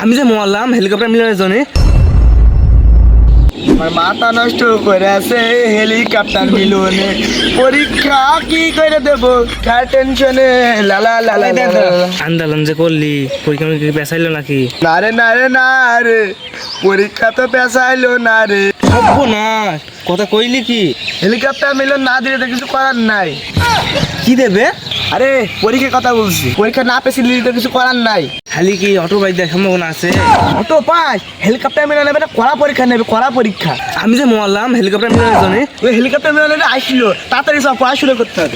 আমি যে মরলাম হেলিকপ্টার মিলনের জন্য। আমার মাথা নষ্ট করে আছে হেলিকপ্টার মিলনে, পরীক্ষা কি করে দেব কার টেনশনে লালা লালা। আন্দোলন যে করলি পরীক্ষা পেছাইলো নাকি? না রে না রে না রে, পরীক্ষা তো পেছাইলো না রে। সর্বনাশ, কথা কইলি কি? হেলিকপ্টার মিলন না দিলে তো কিছু করার নাই। কি দেবে? আরে পরীক্ষার কথা বলছি, পরীক্ষা না পেছি দিলে তো কিছু করার নাই। খালি কি অটো বাইক দেওয়ার সম্ভাবনা আছে? অটো পাস, হেলিকপ্টার মিলন নেবে না, কড়া পরীক্ষা নেবে, কড়া পরীক্ষা। আমি যে মরলাম হেলিকপ্টার মিলনের জন্য। ওই হেলিকপ্টার মিলনে আসলো, তাড়াতাড়ি সব পড়াশোনা করতে হবে।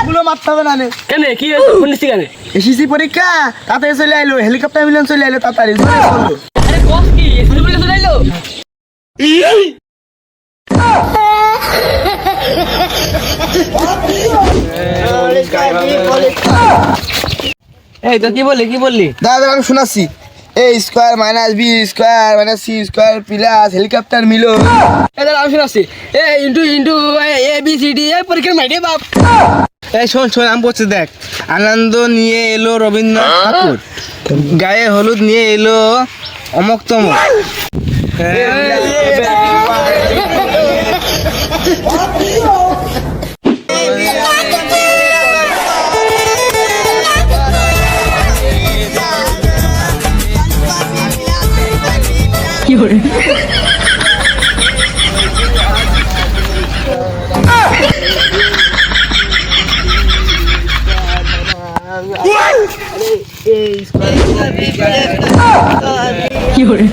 গুলো মারতে হবে না রে। কেন কি হয়েছে? কোন ঠিকানে? এসএসসি পরীক্ষা তাড়াতাড়ি চলে আইলো, হেলিকপ্টার মিলন চলে আইলো তাড়াতাড়ি চলো। আরে কস কি এসএসসি পরীক্ষা চলে আইলো? এই তো কি বললি? দাদা আমি শোনাচ্ছি, A square minus B square minus C square plus helicopter Milan. আমি শুনাচ্ছি A into into A B C D এই পরীক্ষার মাইডে বাপ। এই শোন আমি বলছি দেখ, আনন্দ নিয়ে এলো রবীন্দ্রনাথ ঠাকুর, গায়ে হলুদ নিয়ে এলো অমক তমক। কি করে? কি করে?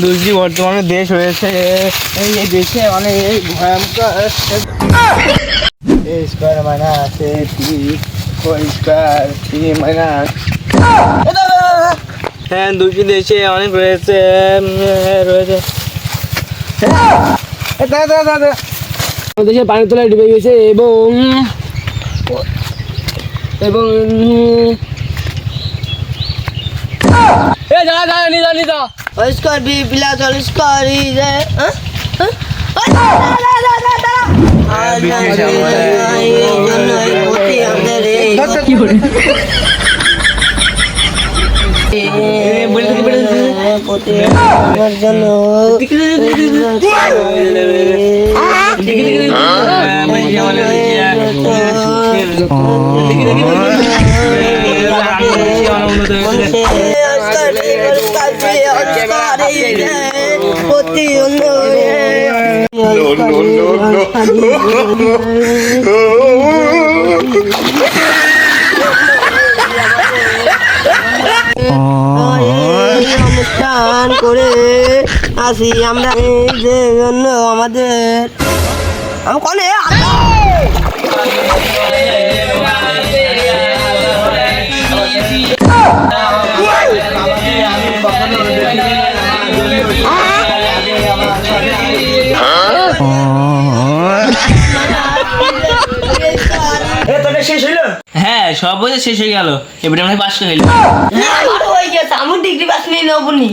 দুর্জি বর্তমানে দেশ হয়েছে, এই দেশে অনেক ভয়ঙ্কর। Square minus A P square P minus. হ্যাঁ দুটি দেশে অনেক রয়েছে। দেশের পানির তলায় ডুবে গেছে এবং square B plus all square is কি করে? অনুষ্ঠান করে আসি আমরা, এই যে জন্য আমাদের আমি কনে শেষ হইলো। হ্যাঁ সব বই শেষ হয়ে গেল, এবারে আমরা পাশ করে হইলো। হয়ে গেছে, আমার ডিগ্রি পাস নিয়ে নেবো নি।